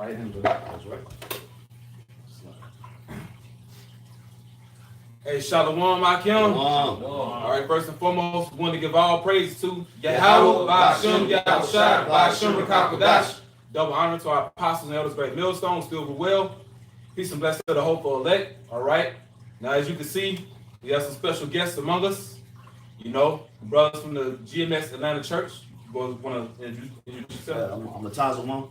Right hand, brother. That's right. Hey, Shalom, Akim. All right, first and foremost, we want to give all praise to Yahweh, Ba'ashem, Yahushua, Ba'ashem, Rakakwadash. Double honor to our apostles and elders, great millstones, filled with well. Peace and blessing to the hopeful elect. All right. Now, as you can see, we have some special guests among us. You know, brothers from the GMS Atlanta Church. You both want to introduce yourself? I'm a Tazawan.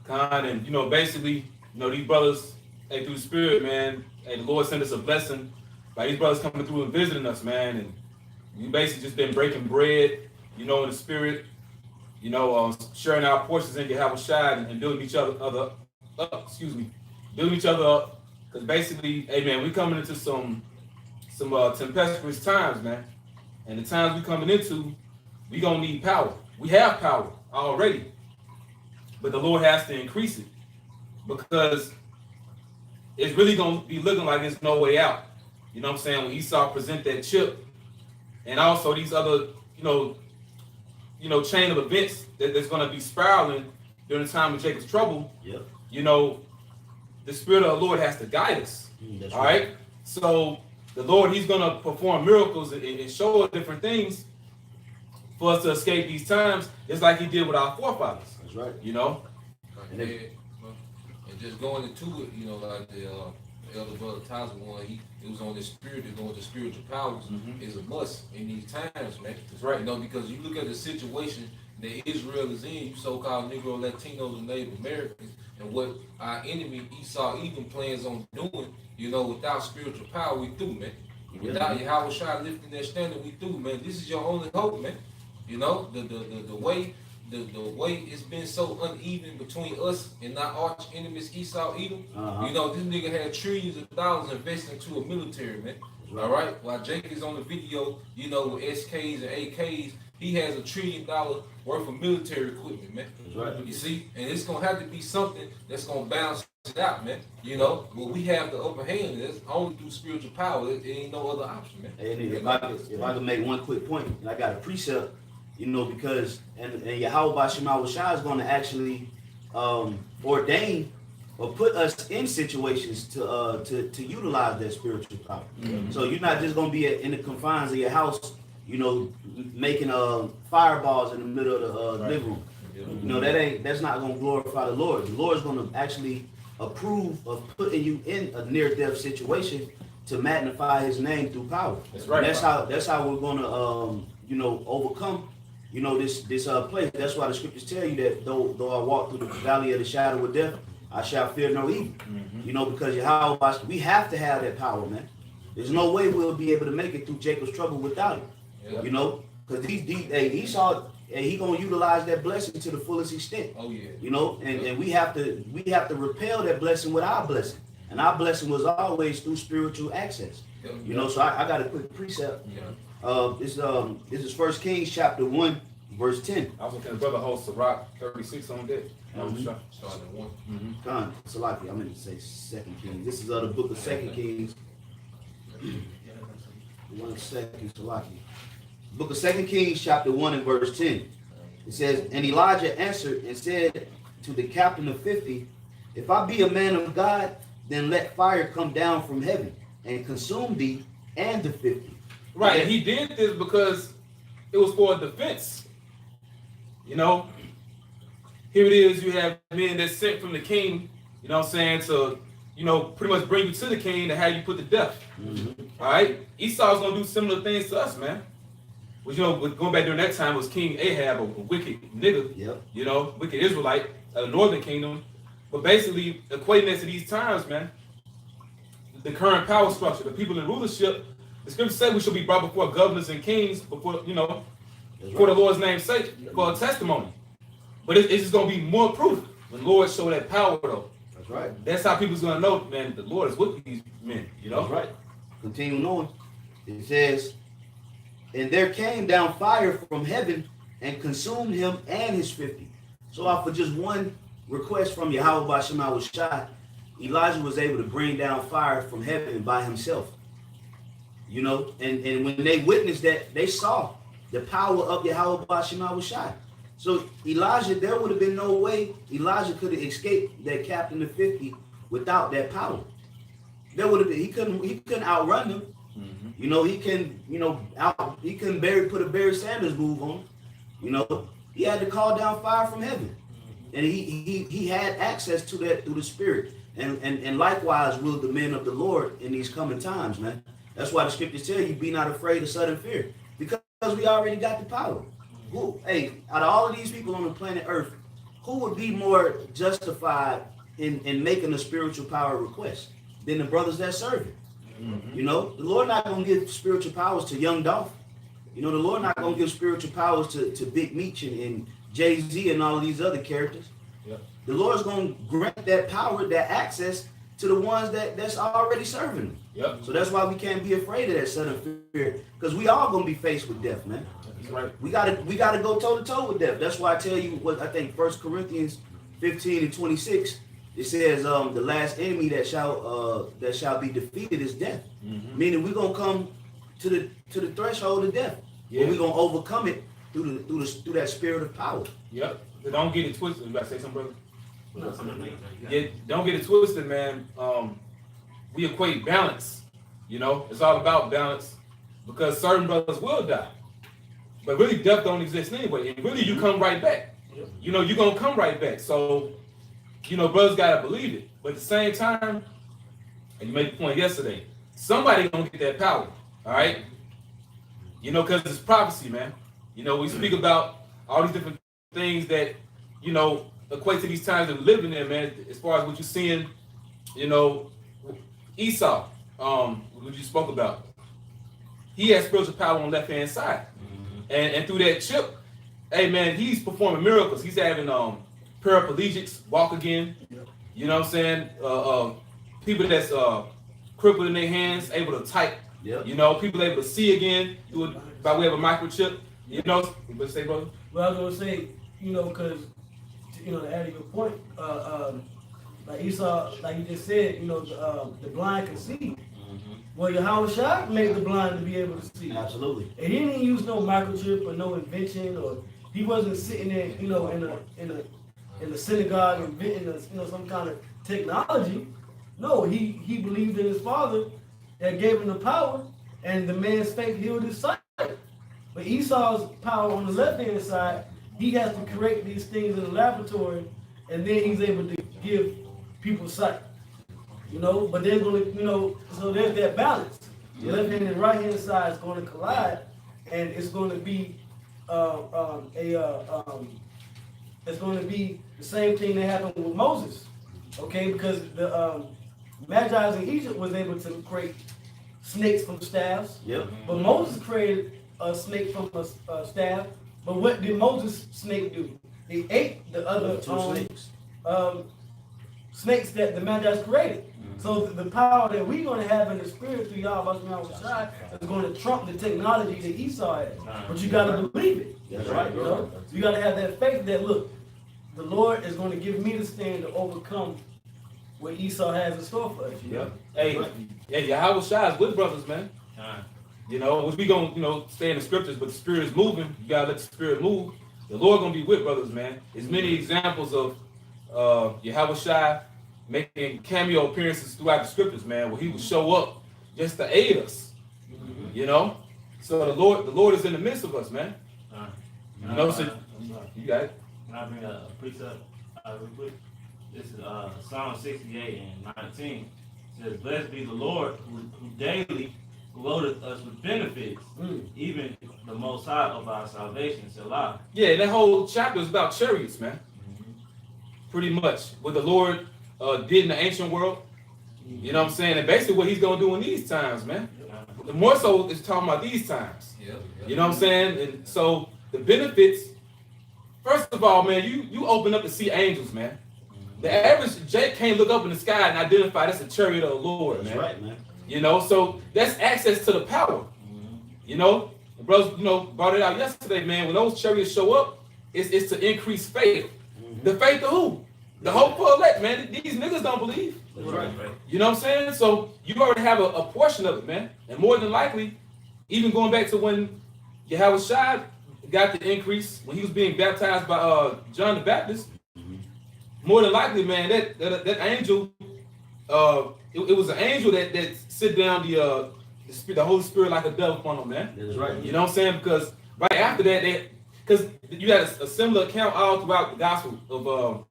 Khan, and you know, basically, you know, these brothers, hey, through the Spirit, man, hey, the Lord sent us a blessing by these brothers coming through and visiting us, man, and we basically just been breaking bread, you know, in the Spirit, you know, sharing our portions in Yahushua and building each other up, building each other up, because basically, hey, man, we coming into some tempestuous times, man, and the times we coming into, we gonna need power. We have power already, but the Lord has to increase it, because it's really going to be looking like there's no way out. You know what I'm saying? When Esau present that chip, and also these other, you know, chain of events that's going to be spiraling during the time of Jacob's trouble. Yep. You know, the Spirit of the Lord has to guide us. All right. So the Lord, He's going to perform miracles and show us different things for us to escape these times. It's like He did with our forefathers. That's right. You know. And just going into it, you know, like the elder brother Tyson one, it was on this spirit to go into spiritual powers is a must in these times, man. That's right. You know, because you look at the situation that Israel is in, you so-called Negro, Latinos, and Native Americans, and what our enemy Esau even plans on doing, you know, without spiritual power, we through, man. Without Yahushua lifting that standard, we through, man. This is your only hope, man. You know, the way it's been so uneven between us and our arch enemies Esau Edom. You know, this nigga had trillions of dollars invested into a military, man. All right. While Jake is on the video, you know, with SKs and AKs, he has $1 trillion worth of military equipment, man. Right. You see, and it's gonna have to be something that's gonna balance it out, man. You know, but we have the upper hand. It's only through spiritual power. There ain't no other option, man. And if I could make one quick point, and I got a precept. You know, because and Yahweh Ba'ashem is going to actually ordain or put us in situations to utilize that spiritual power. So you're not just going to be in the confines of your house, you know, making fireballs in the middle of the living room. You know, that's not going to glorify the Lord. The Lord is going to actually approve of putting you in a near-death situation to magnify His name through power. That's right. And that's how we're going to you know, overcome. You know, this place. That's why the scriptures tell you that though I walk through the valley of the shadow of death, I shall fear no evil. You know, because Yahweh, we have to have that power, man. There's no way we'll be able to make it through Jacob's trouble without it. You know, because Esau, he gonna utilize that blessing to the fullest extent. Oh yeah. You know, and we have to repel that blessing with our blessing, and our blessing was always through spiritual access. You know, so I got a quick precept. This is 1 Kings chapter 1, verse 10. I was looking at brother host Sirach 36 on that. Starting at 1. Salaki, I'm going to say 2 Kings. This is the book of 2 Kings. 1 second, Salaki. Book of 2 Kings chapter 1 and verse 10. It says, and Elijah answered and said to the captain of 50, if I be a man of God, then let fire come down from heaven and consume thee and the 50. Right, and he did this because it was for defense. You know, here it is, you have men that's sent from the king, you know what I'm saying, to, you know, pretty much bring you to the king to have you put to death. All right, Esau's going to do similar things to us, man. Which, you know, going back during that time was King Ahab, a wicked nigga, you know, wicked Israelite of the northern kingdom. But basically, equating that to these times, man, the current power structure, the people in rulership, the scripture said we should be brought before governors and kings, before, you know, for the Lord's name's sake, for a testimony. But it's just going to be more proof when the Lord show that power, though. That's right. That's how people's going to know, man, the Lord is with these men, you know? That's right. Continue on. It says, and there came down fire from heaven and consumed him and his 50. So for just one request from Yahweh Ba'ashem Yahushua, Elijah was able to bring down fire from heaven by himself. You know, and when they witnessed that, they saw the power of Yahweh Ba'ashem Yahushua. So Elijah, there would have been no way Elijah could have escaped that captain of 50 without that power. There would have been, he couldn't outrun them. You know, he couldn't put a Barry Sanders move on. You know, he had to call down fire from heaven. And he had access to that through the Spirit. And likewise will the men of the Lord in these coming times, man. That's why the scriptures tell you, be not afraid of sudden fear. Because we already got the power. Hey, out of all of these people on the planet Earth, who would be more justified in making a spiritual power request than the brothers that serve it? You know, the Lord not going to give spiritual powers to young Dolph. You know, the Lord not going to give spiritual powers to Big Meech and Jay-Z and all of these other characters. Yep. The Lord's going to grant that power, that access to the ones that's already serving them. Yep. So that's why we can't be afraid of that sudden fear, because we all going to be faced with death, man. That's right. We gotta go toe to toe with death. That's why I tell you what I think 1 Corinthians 15 and 26, it says the last enemy that shall be defeated is death. Meaning we're gonna come to the threshold of death. Yeah. But we're gonna overcome it through that spirit of power. Yep. Don't get it twisted. You gotta say something, brother? Yeah, don't get it twisted, man. We equate balance. You know, it's all about balance, because certain brothers will die. But really, death don't exist anyway. And really, you come right back. You know, you're going to come right back. So, you know, brothers got to believe it. But at the same time, and you made the point yesterday, somebody going to get that power. All right? You know, because it's prophecy, man. You know, we speak about all these different things that, you know, equate to these times that we're living in, man. As far as what you're seeing, you know, Esau, what you spoke about. He has spiritual power on the left-hand side. And through that chip, hey man, he's performing miracles. He's having paraplegics walk again. Yep. You know what I'm saying? People that's crippled in their hands, able to type. Yep. You know, people able to see again by way of a microchip. You know, what say, brother? Well, I was gonna say, you know, because to add a good point, like Esau, like you just said, you know, the blind can see. Well, Yahweh Shai made the blind to be able to see. Absolutely. And he didn't use no microchip or no invention, or he wasn't sitting there, you know, in the synagogue inventing, you know, some kind of technology. No, he believed in his Father that gave him the power, and the man's faith healed his sight. But Esau's power on the left-hand side, he has to create these things in the laboratory, and then he's able to give people sight. You know, but they're going to, you know, so there's that balance. The left hand and right hand side is going to collide, and it's going to be it's going to be the same thing that happened with Moses, okay? Because the Magi's in Egypt was able to create snakes from staffs. Yep. But Moses created a snake from a staff. But what did Moses' snake do? They ate the other snakes that the Magi's created. So the power that we're going to have in the spirit through Yahweh Shai is going to trump the technology that Esau has. But you got to believe it. That's right. You know? You got to have that faith that, look, the Lord is going to give me the stand to overcome what Esau has in store for us. Yeah. Hey, Yahweh Shai is with brothers, man. You know, we going to, you know, stay in the scriptures, but the spirit is moving. You got to let the spirit move. The Lord going to be with brothers, man. There's many examples of Yahweh Shai making cameo appearances throughout the scriptures, man, where he would show up just to aid us. You know? So the Lord is in the midst of us, man. You know, so you got it. Can I bring a precept real quick? This is Psalm 68 and 19. It says, "Blessed be the Lord who daily loadeth us with benefits, even the Most High of our salvation." Selah. Yeah, that whole chapter is about chariots, man. Pretty much. What the Lord did in the ancient world. You know what I'm saying? And basically what he's going to do in these times, man. The more so is talking about these times. You know what I'm saying? And so the benefits, first of all, man, you open up to see angels, man. The average Jake can't look up in the sky and identify that's a chariot of the Lord, man. That's right, man. You know, so that's access to the power. You know, the brothers, you know, brought it out yesterday, man. When those chariots show up, it's to increase faith. The faith of who? The hope for elect, man. These niggas don't believe. That's right. You know what I'm saying? So you already have a portion of it, man. And more than likely, even going back to when Yahweh Shai got the increase when he was being baptized by John the Baptist, more than likely, man, that angel, it was an angel that sit down the Holy Spirit like a dove upon him, man. That's right. You know what I'm saying? Because right after that, because you had a similar account all throughout the gospel of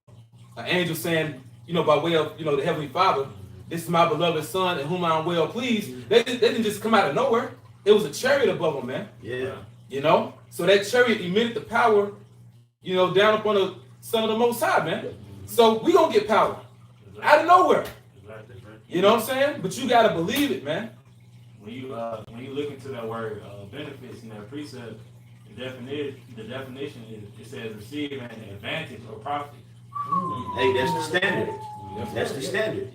an angel saying, by way of the Heavenly Father, this is my beloved Son in whom I am well pleased. They didn't just come out of nowhere. It was a chariot above them, man. Yeah. So that chariot emitted the power, down upon the Son of the Most High, man. So we gonna get power out of nowhere. You know what I'm saying? But you gotta believe it, man. When you look into that word benefits in that precept, the definition is it says receive an advantage or profit. Hey, that's the standard. That's the standard.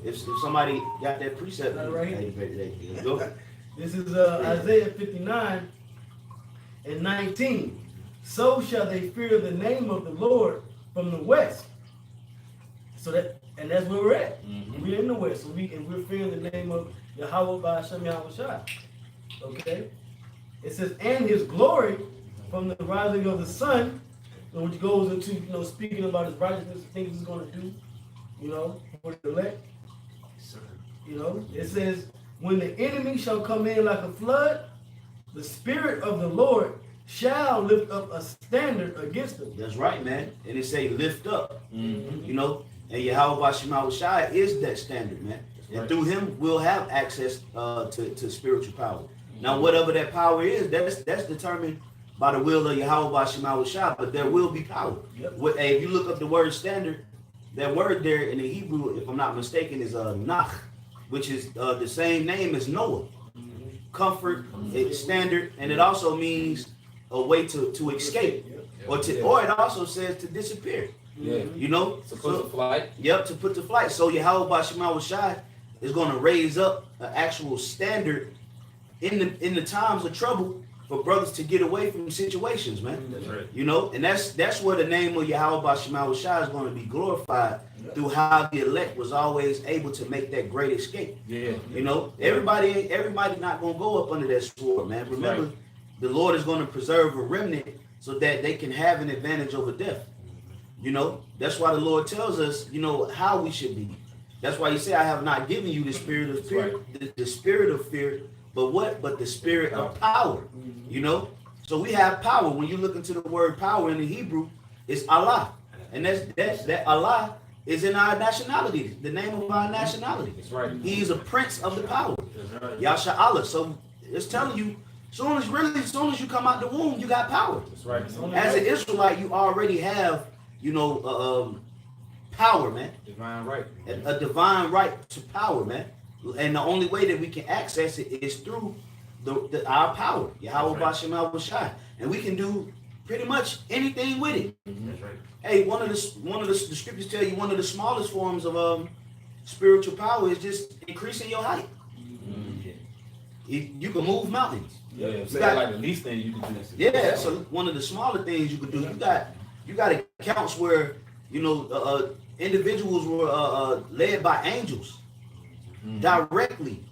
If somebody got that precept, Right. Hey, go. This is Isaiah 59 and 19. So shall they fear the name of the Lord from the west. That's where we're at. We're in the west, and we're fearing the name of Yahweh by Hashem Yahweh Shai. Okay? It says, and his glory from the rising of the sun, which goes into speaking about his righteousness, things he's going to do, for the elect. It says, when the enemy shall come in like a flood, the Spirit of the Lord shall lift up a standard against them. That's right, man. And it say lift up. And Yahweh Shema Shai is that standard, man. And through him we'll have access to spiritual power. Now, whatever that power is, that's determined by the will of Yahweh Shema Shai, but there will be power. If you look up the word standard, that word there in the Hebrew, if I'm not mistaken, is nach, which is the same name as Noah. Comfort, standard, and it also means a way to escape, or it also says to disappear. Yeah. To put to flight. Yep, to put to flight. So Yahweh Shema Shai is going to raise up an actual standard in the times of trouble for brothers to get away from situations, man. That's right. And that's where the name of Yahweh Shema Shai is going to be glorified through how the elect was always able to make that great escape. Yeah. Everybody not going to go up under that sword, man. Remember, the Lord is going to preserve a remnant so that they can have an advantage over death. That's why the Lord tells us, how we should be. That's why he said, I have not given you the spirit of fear, the spirit of fear, but the spirit of power. So we have power. When you look into the word power in the Hebrew, it's Allah. And that Allah is in our nationality, the name of our nationality. That's right. He's a prince of the power. Yasha Allah. So it's telling you, as soon as you come out the womb, you got power. That's right. As an Israelite, you already have, power, man. Divine right. A divine right to power, man. And the only way that we can access it is through our power, Yahweh Bashim Shai. And we can do pretty much anything with it. That's right. Hey, one of the scriptures tell you one of the smallest forms of spiritual power is just increasing your height. You can move mountains. Yeah, it's like the least thing you can do. Yeah, that's one of the smaller things you can do. You got accounts where individuals were led by angels directly.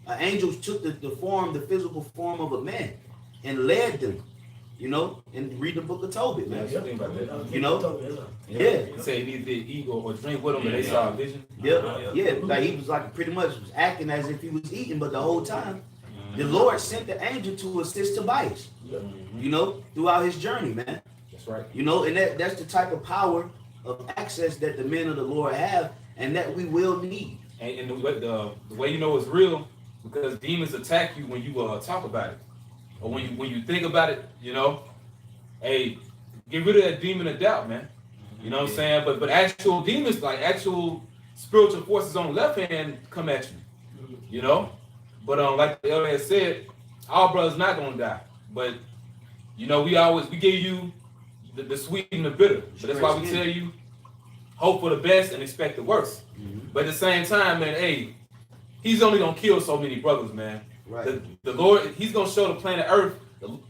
Angels took the physical form of a man and led them. And read the book of Tobit, man. Yeah. Say neither did eat or drink with them, but they saw a vision. Yeah. Like he was pretty much acting as if he was eating, but the whole time the Lord sent the angel to assist Tobias. Throughout his journey, man. That's right. And that's the type of power of access that the men of the Lord have, and that we will need. And the way it's real, because demons attack you when you talk about it, or when you think about it. Hey, get rid of that demon of doubt, man. You know what I'm saying? But actual demons, like actual spiritual forces on the left hand, come at you. But like the elder has said, our brother's not gonna die. But we give you the sweet and the bitter. So that's why we tell you, hope for the best and expect the worst. But at the same time, man, hey, he's only gonna kill so many brothers, man. Right. The Lord, he's gonna show the planet Earth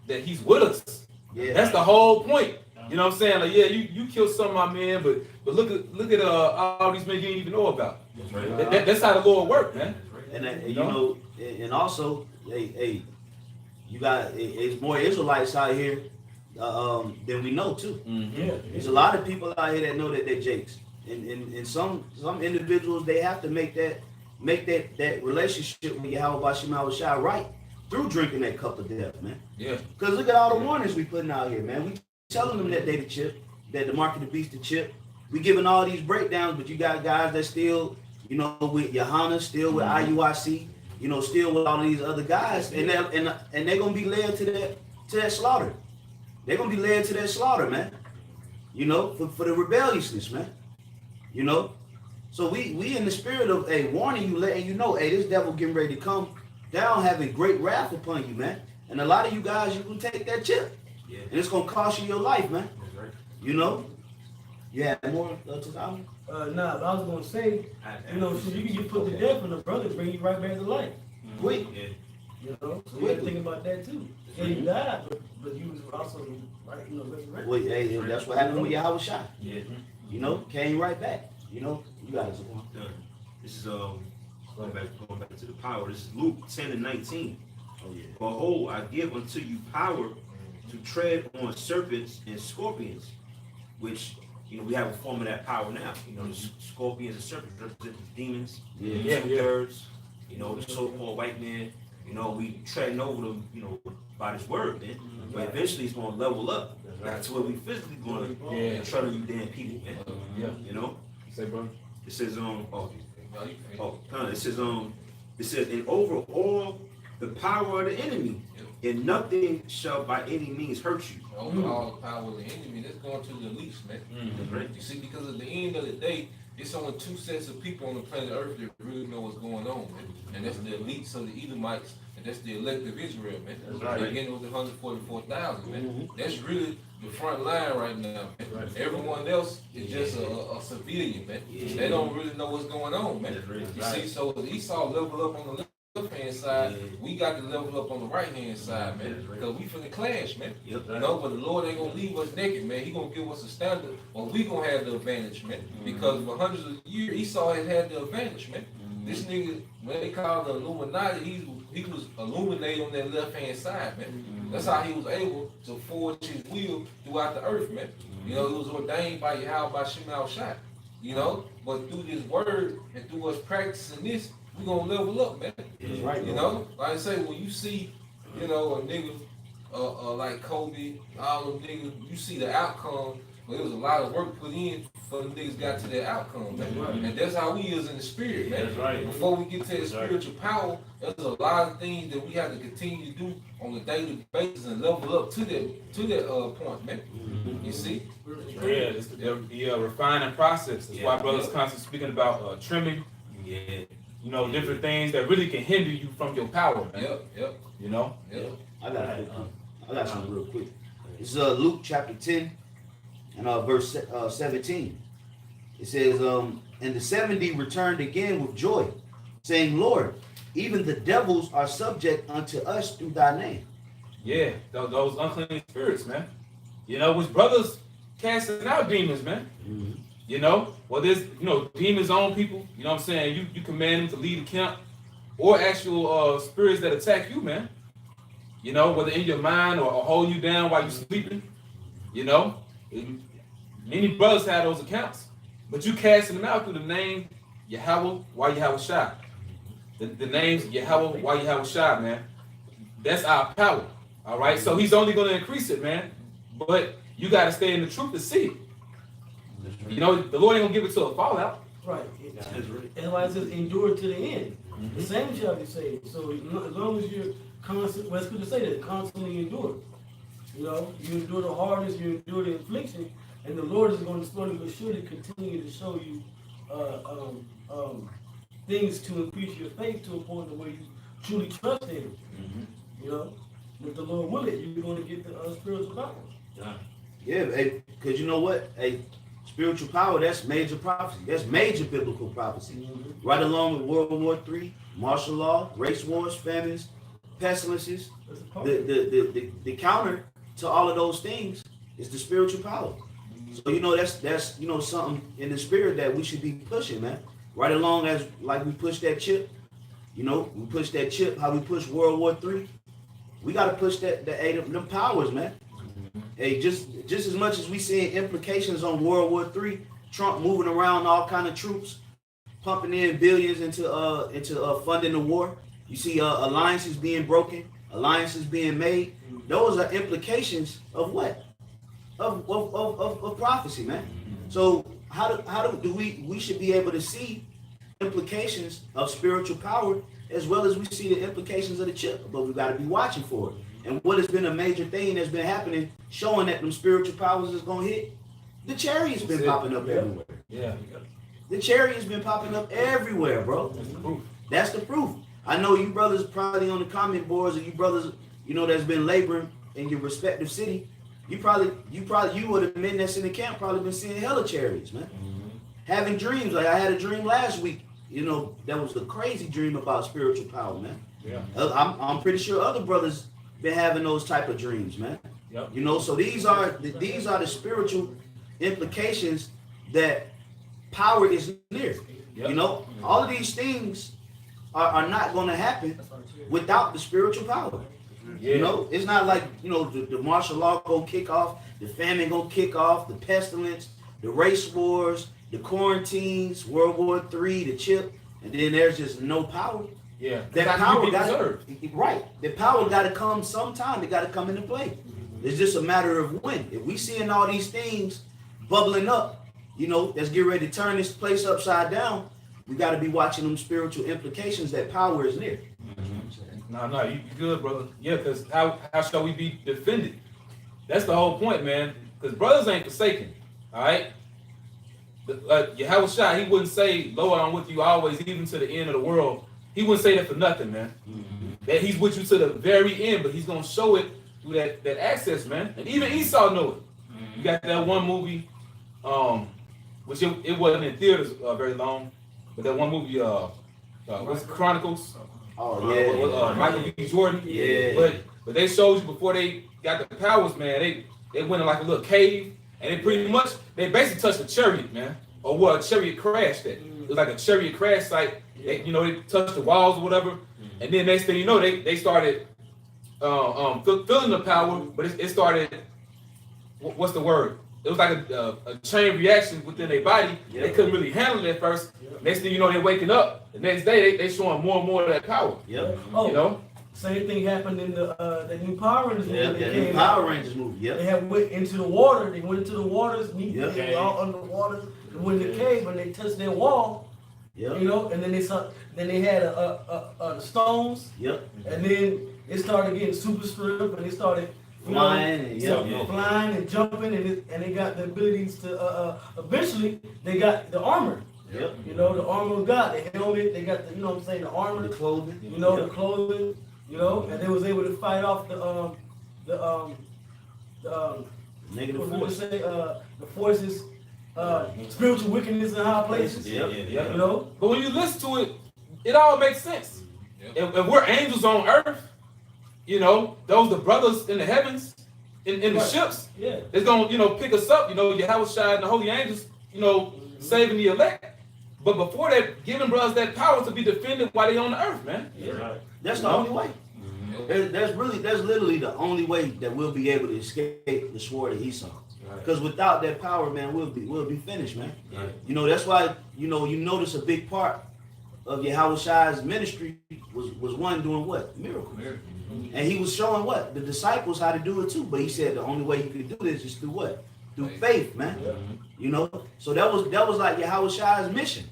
that he's with us. Yeah. That's the whole point. You know what I'm saying? Like, yeah, you killed some of my men, but look at all these men you didn't even know about. That's right. That's how the Lord works, man. And and also, hey, you got it's more Israelites out here than we know too. Yeah. There's a lot of people out here that know that they're Jakes, and some individuals, they have to make that relationship with Yahweh Bashim Shai right through drinking that cup of death, man. Yeah. Because look at all the warnings we putting out here, man. We telling them that they the chip, that the mark of the beast the chip. We giving all these breakdowns, but you got guys that still, with Johanna, still with IUIC, still with all these other guys, and they're gonna be led to that slaughter. They're gonna be led to that slaughter, man. For the rebelliousness, man. So we in the spirit of warning you, letting you know, this devil getting ready to come down, having great wrath upon you, man. And a lot of you guys, you can take that chip, and it's gonna cost you your life, man. That's right. Yeah, more to time. Nah, but I was gonna say, so you can get put to death and the brother bring you right back to life. Quick. Yeah. So you got to think about that too. Yeah, you died, but you was also resurrected. Well, hey, that's what happened with Yahweh Shai. Yeah. Came right back. You guys. Done. This is going back to the power. This is Luke 10:19. Oh yeah. Behold, I give unto you power to tread on serpents and scorpions, which we have a form of that power now. The scorpions and serpents represent the demons, two-thirds, the so-called white man. We treading over them, by this word, man. But eventually it's going to level up to where we physically going to tread you damn people, man. Say, bro. It says it says, and over all the power of the enemy, and nothing shall by any means hurt you. Over all the power of the enemy, that's going to the least, man. Right. You see, because at the end of the day, it's only two sets of people on the planet Earth that really know what's going on, man. And that's the elites of the Edomites, and that's the elect of Israel, man. That's right. Again, with the 144,000, man. That's really the front line right now, man. Right. Everyone else is just a civilian, man. They don't really know what's going on, man. You see, so the Esau level up on the left-hand side, we got to level up on the right-hand side, man. Because we finna clash, man. But the Lord ain't gonna leave us naked, man. He gonna give us a standard, or we gonna have the advantage, man. Because for hundreds of years, Esau has had the advantage, man. This nigga, when they call the Illuminati, he was illuminated on that left-hand side, man. That's how he was able to forge his will throughout the earth, man. He was ordained by Yahweh by Shemal Shai. But through this word and through us practicing this, we're gonna level up, man. That's right. Like I say, when you see, a nigga like Kobe, all them niggas, you see the outcome. But it was a lot of work put in for the niggas got to that outcome, man. And that's how we is in the spirit, man. That's right. Before we get to that spiritual power, there's a lot of things that we have to continue to do on a daily basis and level up to that point, man. You see? Yeah, it's the refining process. That's why brothers constantly speaking about trimming. Different things that really can hinder you from your power, man. Yep. I got something real quick. This is Luke chapter 10 and verse 17. It says, and the 70 returned again with joy, saying, Lord, even the devils are subject unto us through thy name. Yeah, those unclean spirits, man. Which brothers casting out demons, man. Well, there's, demons on people, what I'm saying? You command them to leave the camp, or actual spirits that attack you, man. Whether in your mind or hold you down while you're sleeping, many brothers have those accounts, but you casting them out through the name Yahweh, why Yahweh Shai. The name's Yahweh, why Yahweh Shai, man. That's our power, all right? So he's only going to increase it, man, but you got to stay in the truth to see it. The Lord ain't gonna give it to a fallout. Right. That's why it says endure to the end. The same shall be saved. So as long as you're constantly, well, it's good to say that, constantly endure. You endure the hardness, you endure the affliction, and the Lord is going to slowly but surely continue to show you things to increase your faith to a point where you truly trust in Him. If the Lord will it, you're going to get the spiritual power. Yeah, because you know what? Spiritual power, that's major prophecy. That's major biblical prophecy. Right along with World War III, martial law, race wars, famines, pestilences. The counter to all of those things is the spiritual power. So that's something in the spirit that we should be pushing, man. Right along as like we push that chip, we push that chip, how we push World War III. We gotta push them powers, man. Hey, just as much as we see implications on World War III, Trump moving around all kind of troops, pumping in billions into funding the war. You see alliances being broken, alliances being made. Those are implications of what? Of prophecy, man. So how do we should be able to see implications of spiritual power as well as we see the implications of the chip, but we got to be watching for it. And what has been a major thing that's been happening, showing that them spiritual powers is gonna hit. The chariot's been popping up everywhere. Yeah. The chariot's been popping up everywhere, bro. That's the proof. That's the proof. I know you brothers probably on the comment boards, or you brothers, that's been laboring in your respective city. You would have men that's in the camp probably been seeing hella chariots, man. Having dreams. Like I had a dream last week. That was a crazy dream about spiritual power, man. Yeah. I'm pretty sure other brothers been having those type of dreams, man. Yep. So these are the spiritual implications that power is near. Yep. All of these things are not going to happen without the spiritual power. Yeah. It's not like the martial law gonna kick off, the famine gonna kick off, the pestilence, the race wars, the quarantines, World War III, the chip, and then there's just no power. Yeah. That power right. The power got to come sometime. It got to come into play. It's just a matter of when. If we seeing all these things bubbling up, let's get ready to turn this place upside down. We got to be watching them spiritual implications that power is near. No, you good, brother. Yeah, because how shall we be defended? That's the whole point, man. Because brothers ain't forsaken. All right. Yahweh Shai, he wouldn't say, Lord, I'm with you always, even to the end of the world. He wouldn't say that for nothing, man. That he's with you to the very end, but he's gonna show it through that access, man. And even Esau knew it. You got that one movie, which it wasn't in theaters very long, but that one movie, what's it, Chronicles? Oh yeah, Michael B. Jordan. Yeah. But they showed you before they got the powers, man. They went in like a little cave, and they basically touched a chariot, man, or what a chariot crashed at. It was like a chariot crash site. They touched the walls or whatever, and then next thing you know, they started feeling the power, but it started. What's the word? It was like a chain reaction within their body. Yep. They couldn't really handle it at first. Yep. Next thing you know, they're waking up. The next day, they showing more and more of that power. Yep. Same thing happened in the new Power Rangers movie. Yeah, the new Power Rangers movie. Yep. They had went into the water. They went into the waters. They Yep. were all underwater. They went in the cave, and they touched their wall. Yep. And then they had the stones. Yep. And then it started getting super strength, and they started flying and jumping, and they got the abilities to eventually they got the armor. Yep. The armor of God, the helmet, they got the armor, the clothing. the clothing, and they was able to fight off the negative what force. the forces, spiritual wickedness in high places. Yep. But when you listen to it, it all makes sense. Yep. If we're angels on earth, those the brothers in the heavens, in the ships, it's gonna pick us up. Yahweh Shai and the holy angels, saving the elect. But before that, giving brothers that power to be defended while they on the earth, man. Yeah. That's the only way. That's literally the only way that we'll be able to escape the sword of Esau. Because without that power, man, we'll be finished, man. Right. That's why you notice a big part of Yahweh Shai's ministry was one doing what? Miracles. And he was showing what? The disciples how to do it too. But he said the only way you can do this is through what? Through faith, man. So that was like Yahweh Shai's mission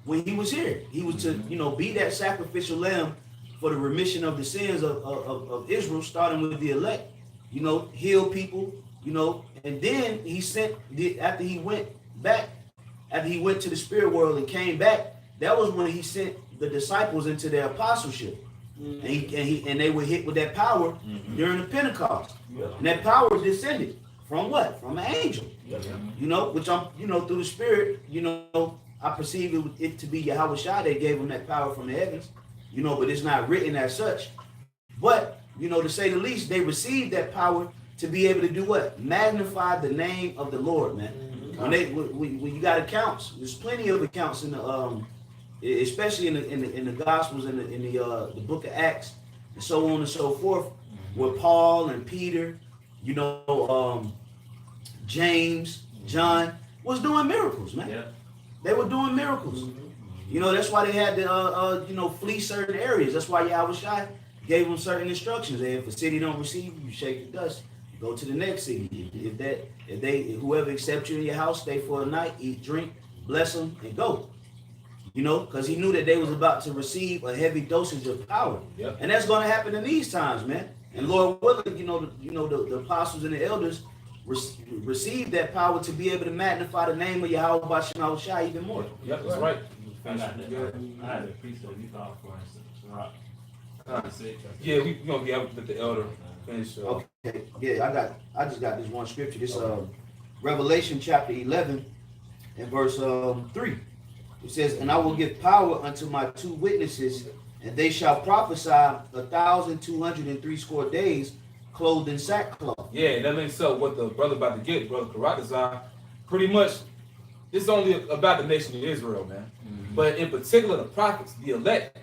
when he was here. He was to be that sacrificial lamb for the remission of the sins of Israel, starting with the elect. Heal people. And then he sent after he went to the spirit world and came back. That was when he sent the disciples into their apostleship. And they were hit with that power during the Pentecost. And that power descended from what? From an angel. Which I'm, through the spirit, I perceive it to be Yahweh Shai that gave them that power from the heavens. But it's not written as such. But, to say the least, they received that power to be able to do what? Magnify the name of the Lord, man. When you got accounts, there's plenty of accounts in the especially in the Gospels, in the book of Acts, and so on and so forth, where Paul and Peter, you know, James, John was doing miracles, man. Yeah. They were doing miracles. You know, that's why they had to, you know, flee certain areas. That's why Yahweh Shai gave them certain instructions. And if a city don't receive you, you shake the dust. You go to the next city. If whoever accepts you in your house, stay for a night, eat, drink, bless them, and go. You know, because he knew that they was about to receive a heavy dosage of power. Yep. And that's going to happen in these times, man. And Lord willing, the apostles and the elders receive that power to be able to magnify the name of Yahweh B'Shem Shai even more. Yep, that's right. I had a precept you thought for instance. Yeah, we gonna be able to let the elder finish. Okay, yeah, I just got this one scripture. This Revelation chapter 11 and verse 3. It says, "And I will give power unto my 2 witnesses, and they shall prophesy 1,260 days, clothed in sackcloth." Yeah, and that links up what the brother about to get, brother Karatazar. Pretty much, it's only about the nation of Israel, man. But in particular, the prophets, the elect,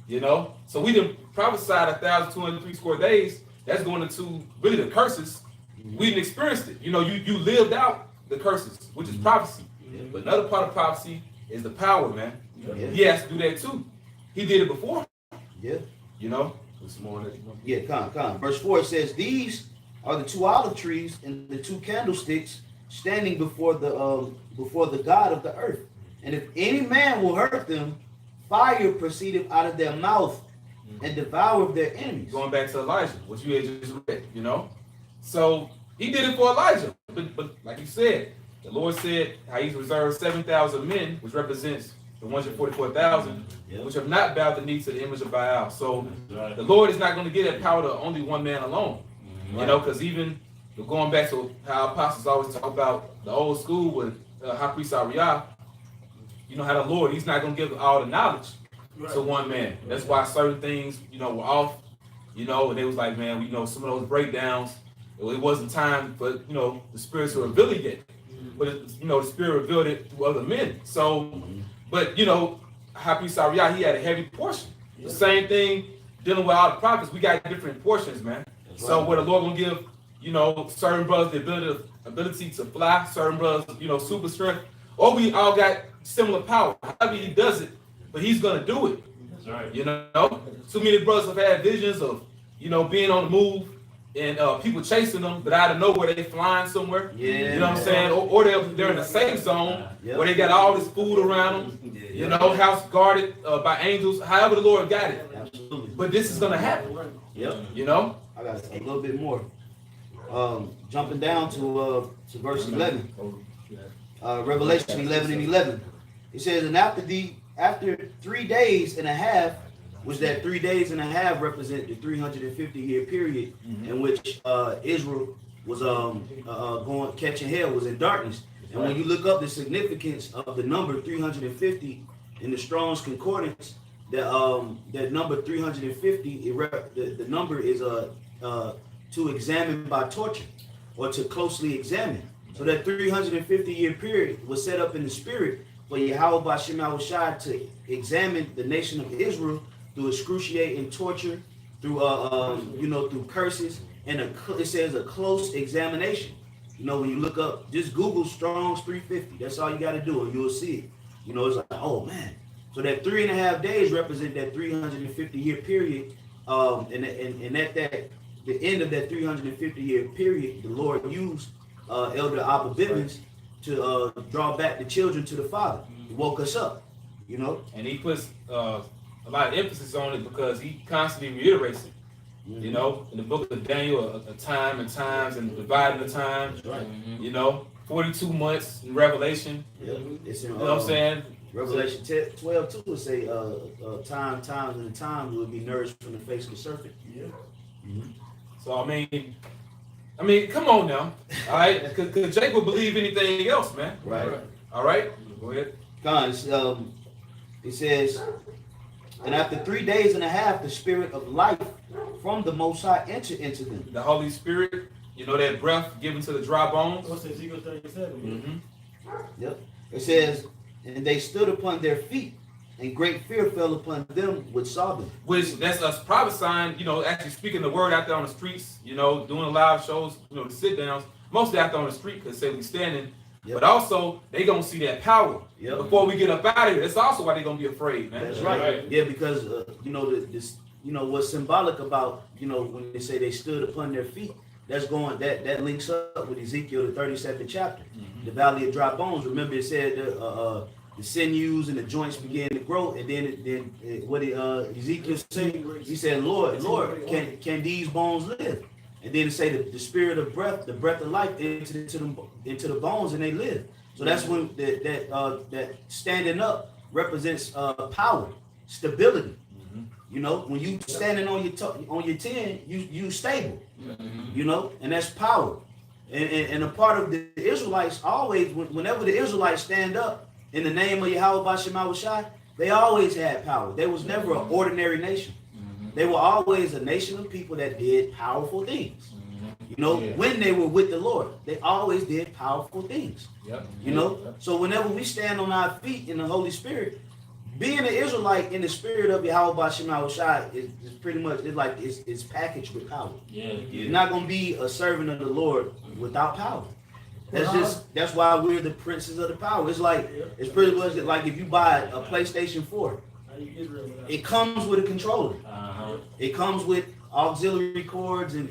you know. So we didn't prophesy 1,260 days. That's going into really the curses. We didn't experience it. You know, you lived out the curses, which is prophecy. But another part of prophecy is the power, man. He has to do that too. He did it before. Yeah. You know. It's more than, Yeah, come. Verse 4 it says, "These are the 2 olive trees and the 2 candlesticks standing before the God of the earth. And if any man will hurt them, fire proceedeth out of their mouth and devour their enemies." Going back to Elijah, what you had just read, you know. So he did it for Elijah, but like you said, the Lord said how He's reserved 7,000 men, which represents the 144,000, which have not bowed the knee to the image of Baal. So the Lord is not going to give that power to only one man alone, you know, because even going back to how apostles always talk about the old school with High Priest Ariah, you know, how the Lord, He's not going to give all the knowledge to one man. That's why certain things, you know, were off, you know, and they was like, man, you know, some of those breakdowns, it wasn't time for, you know, the Spirit to reveal it yet. But, you know, the Spirit revealed it through other men. So, but, you know, High Priest Ariah, he had a heavy portion. The same thing dealing with all the prophets, we got different portions, man. So where the Lord going to give, you know, certain brothers the ability to fly, certain brothers, you know, super strength, or we all got similar power. However He does it, but He's going to do it. That's right. You know, too many brothers have had visions of, you know, being on the move and people chasing them, but out of nowhere they flying somewhere. Yeah. You know what I'm saying? Or they're in a safe zone where they got all this food around them. You know, house guarded by angels. However the Lord got it. Absolutely. But this is gonna happen. Yep. You know. I got a little bit more. Jumping down to verse 11. Revelation 11 and 11. It says, "And after 3 days and a half," which that 3 days and a half represent the 350-year period in which Israel was catching hell, was in darkness. And when you look up the significance of the number 350 in the Strong's Concordance, that number 350, the number is to examine by torture or to closely examine. So that 350-year period was set up in the spirit for Yahweh B'Shem Shai to examine the nation of Israel through excruciating torture, through through curses, and it says a close examination. You know, when you look up, just Google Strong's 350. That's all you got to do, and you'll see it. You know, it's like, oh man. So that 3.5 days represent that 350-year period, and at the end of that 350-year period, the Lord used Elder Abba Bivens to draw back the children to the Father. He woke us up, you know. And He puts a lot of emphasis on it because He constantly reiterates it. You know, in the book of Daniel, a time and times and dividing the time. That's right. You know, 42 months in Revelation. Yeah. It's in, You know what I'm saying? Revelation 12 too will say times and times will be nourished from the face of the serpent. Yeah. So I mean, come on now. All right, because Jake will believe anything else, man. Right. All right, go ahead. God, it says, "And after 3 days and a half, the spirit of life from the Most High entered into them." The Holy Spirit, you know, that breath given to the dry bones. What's Ezekiel 37? Yep. It says, "And they stood upon their feet, and great fear fell upon them which saw them. Which that's us prophesying, actually speaking the word out there on the streets, doing live shows, the sit downs, mostly out there on the street because say we standing. Yep. But also they gonna see that power Yep. before we get up out of here. That's also why they're gonna be afraid, man. That's right. Yeah, because this what's symbolic about when they say they stood upon their feet. That links up with Ezekiel the 32nd chapter, the valley of dry bones. Remember, it said the sinews and the joints began to grow, and then what did Ezekiel say? He said, "Lord, can these bones live?" And then it say the spirit of breath, the breath of life, entered into the bones, and they live. So that's when that standing up represents power, stability. When you standing on your 10, you stable. And that's power. And a part of the Israelites always, whenever the Israelites stand up in the name of Yahweh Bashem Awashai, they always had power. They was never an ordinary nation. They were always a nation of people that did powerful things. When they were with the Lord, they always did powerful things. So whenever we stand on our feet in the Holy Spirit, being an Israelite in the spirit of Yahweh Bashem Awashai is pretty much it's packaged with power. You're not gonna be a servant of the Lord without power. That's why we're the princes of the power. It's pretty much like if you buy a PlayStation 4, it comes with a controller. It comes with auxiliary cords and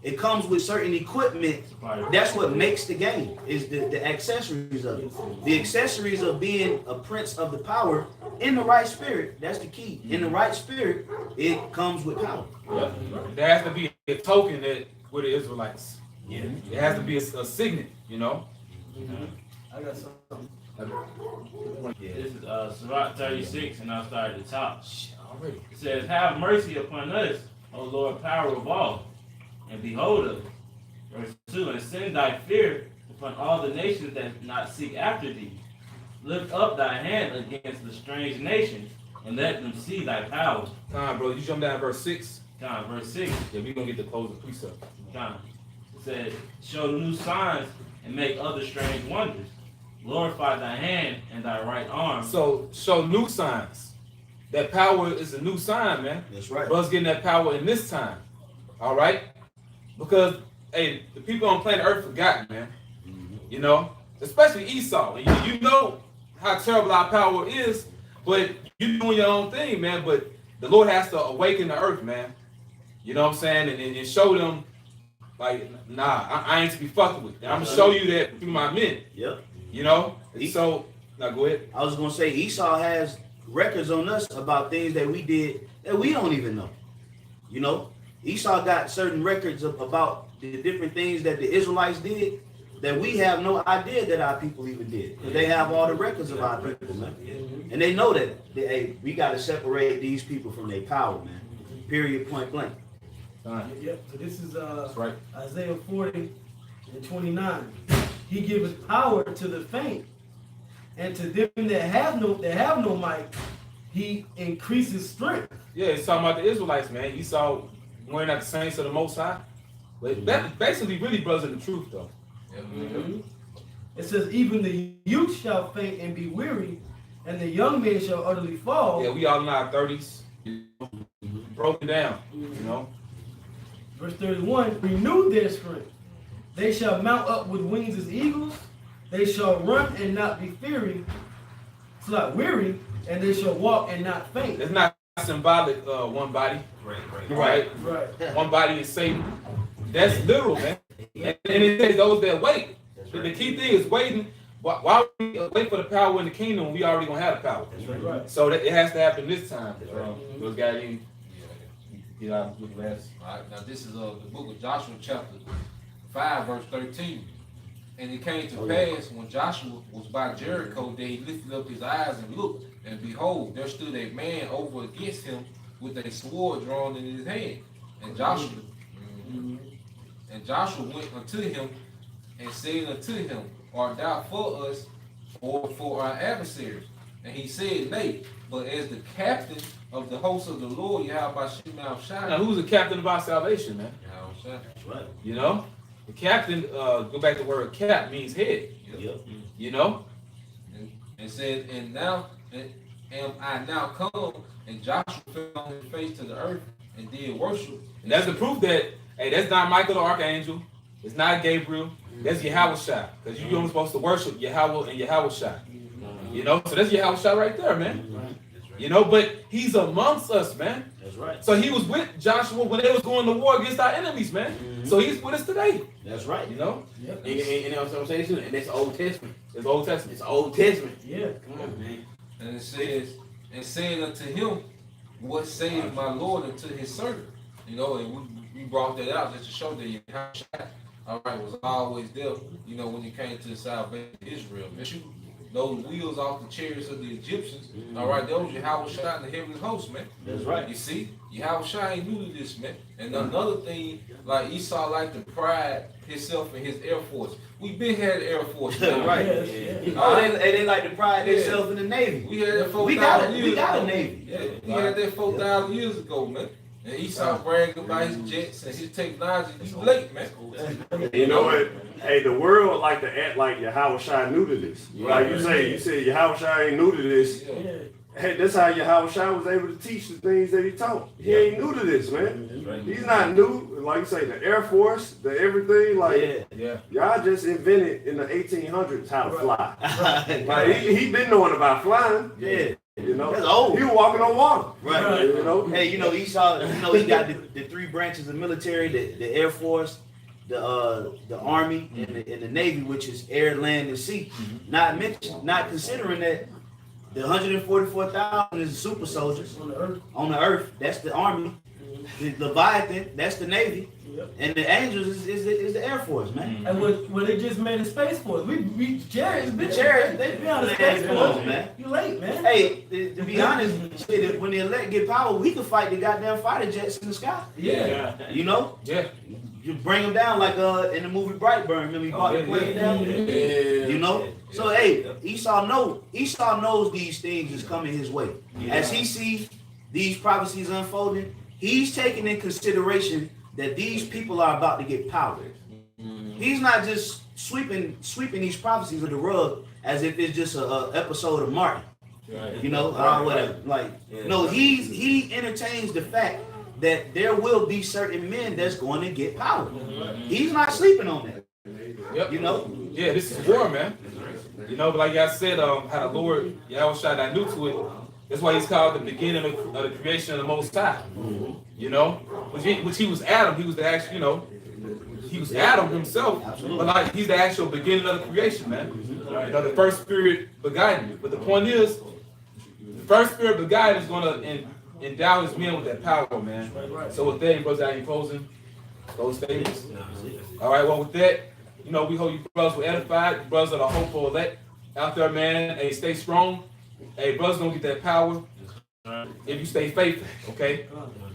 it comes with certain equipment. That's what makes the game, is the accessories of it. The accessories of being a prince of the power in the right spirit, that's the key. In the right spirit, it comes with power. There has to be a token that we're the Israelites. It has to be a signet, I got something. This is Sirach 36, and I'll start at the top. Already. It says, "Have mercy upon us, O Lord, power of all, and behold us." Verse 2, "And send thy fear upon all the nations that not seek after thee. Lift up thy hand against the strange nations, and let them see thy power." Time, bro. You jump down to verse 6. Time, verse 6. Yeah, we're gonna get to close the precept. Time. It says, "Show new signs and make other strange wonders. Glorify thy hand and thy right arm." So show new signs. That power is a new sign, man. That's right. Brothers getting that power in this time. All right? Because, hey, the people on planet Earth forgot, man. Especially Esau. You know how terrible our power is, but you doing your own thing, man. But the Lord has to awaken the earth, man. You know what I'm saying? And show them, like, nah, I ain't to be fucking with. And I'm going to show you that through my men. Yep. So, now go ahead. I was going to say, Esau has records on us about things that we did that we don't even know. Esau got certain records about the different things that the Israelites did that we have no idea that our people even did. Because they have all the records of our people, man. And they know that, hey, we got to separate these people from their power, man. Period, point blank. Yep. So this is right. Isaiah 40 and 29. He giveth power to the faint, and to them that have no might, he increases strength. Yeah, it's talking about the Israelites, man. Esau wearing out the saints of the Most High. But that basically really brothers in the truth, though. It says, even the youth shall faint and be weary, and the young men shall utterly fall. Yeah, we all in our 30s, broken down, Verse 31, renew their strength. They shall mount up with wings as eagles. They shall run and not be weary, and they shall walk and not faint. It's not symbolic, one body. Right. One body is Satan. That's literal, man. And it says those that wait. The key thing is waiting. Why we wait for the power in the kingdom when we already gonna have the power? That's right. So that it has to happen this time. Those guys didn't get out with last. All right, now this is the book of Joshua, chapter 5, verse 13. "And it came to pass when Joshua was by Jericho that he lifted up his eyes and looked, and behold, there stood a man over against him with a sword drawn in his hand. And Joshua went unto him and said unto him, Art thou for us or for our adversaries? And he said, Nay, but as the captain of the host of the Lord, Yahweh Shai." Now, who's the captain of our salvation, man? That's right. The captain, go back to the word cap, means head. Yep. You know? And said, and am I now come? And Joshua fell on his face to the earth and did worship. And that's the proof that, hey, that's not Michael the Archangel. It's not Gabriel. That's Yahweh Shai. Because you're only supposed to worship Yahweh and Yahweh Shai. You know, so that's Yahweh Shai right there, man. You know, but he's amongst us, man. That's right. So he was with Joshua when they was going to war against our enemies, man. So he's with us today. That's right. You know? And you know what I'm saying too? And that's Old Testament. It's Old Testament. It's Old Testament. Yeah. Come on, man. And it says, and said unto him, what saith my Lord unto his servant? You know, and we brought that out just to show that Yahweh, all right, was always there, you know, when it came to the salvation of Israel. Man, shoot those wheels off the chariots of the Egyptians, all right, those Yahweh Shai in the heavenly host, man. That's right. You see, Yahweh Shai ain't new to this, man. And another thing, like Esau liked to pride himself in his Air Force. We been had Air Force, man. Right. Oh, they like to pride themselves in the Navy. We had that 4,000 years ago. We got a Navy. Yeah, we had that 4,000 years ago, man. And Esau bragging about his jets and his technology. He's late, man. You know what? Hey, the world like to act like Yahweh Shai new to this. Like you said Yahweh Shai ain't new to this. Yeah. Hey, that's how Yahweh Shai was able to teach the things that he taught. He ain't new to this, man. He's not new. Like you say, the Air Force, the everything. Like y'all just invented in the 1800s how to fly. Like he been knowing about flying. Yeah. You know, That's old. He was walking on water. Right. You know. Hey, you know Esau. You know he got the three branches of military: the Air Force, the Army, and the Navy, which is air, land, and sea. Not considering that the 144,000 is the super soldiers on the earth. That's the Army. The Leviathan, that's the Navy. And the Angels is the Air Force, man. And when they just made a Space Force, we Chariots, they be on the Space Force, man. You late, man. Hey, to be honest, shit, when the elect get power, we can fight the goddamn fighter jets in the sky. Yeah. You know? Yeah. You bring them down like in the movie Brightburn. Remember he bought the plane down? You know? So hey, Esau knows these things is coming his way. As he sees these prophecies unfolding, he's taking in consideration that these people are about to get power. He's not just sweeping these prophecies of the rug as if it's just a episode of Martin. You know, whatever. Like, no, he entertains the fact that there will be certain men that's going to get power. He's not sleeping on that. You know? Yeah, this is war, man. You know, but like I said, how the Lord Yahweh Shai got new to it. That's why he's called the beginning of the creation of the Most High. You know, which he was Adam. He was the actual, you know, he was Adam himself. But like he's the actual beginning of the creation, man. You know, the first spirit begotten. But the point is, the first spirit begotten is going to endow his men with that power, man. So with that, brothers, out in closing those statements. All right, well with that, you know, we hope you brothers were edified. You brothers are the hopeful elect out there, man. Hey, stay strong. Hey, brothers gonna get that power if you stay faithful, okay?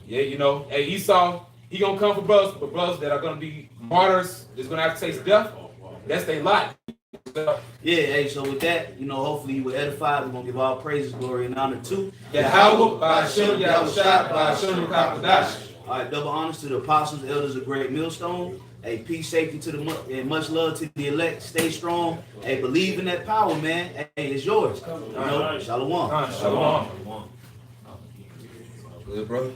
Yeah, you know. Hey, Esau, he gonna come for brothers, but brothers that are gonna be martyrs is gonna have to taste death. That's their lot. Yeah, hey, so with that, you know, hopefully you were edified. We're gonna give all praises, glory, and honor to Yahweh, by Hashem, Yahweh Shai, by Hashem, Kakadash. All right, double honors to the apostles, elders of Great Millstone. Hey, peace, safety to and much love to the elect. Stay strong. Hey, believe in that power, man. Hey, it's yours. You know, shalom. Shalom. Good, brother.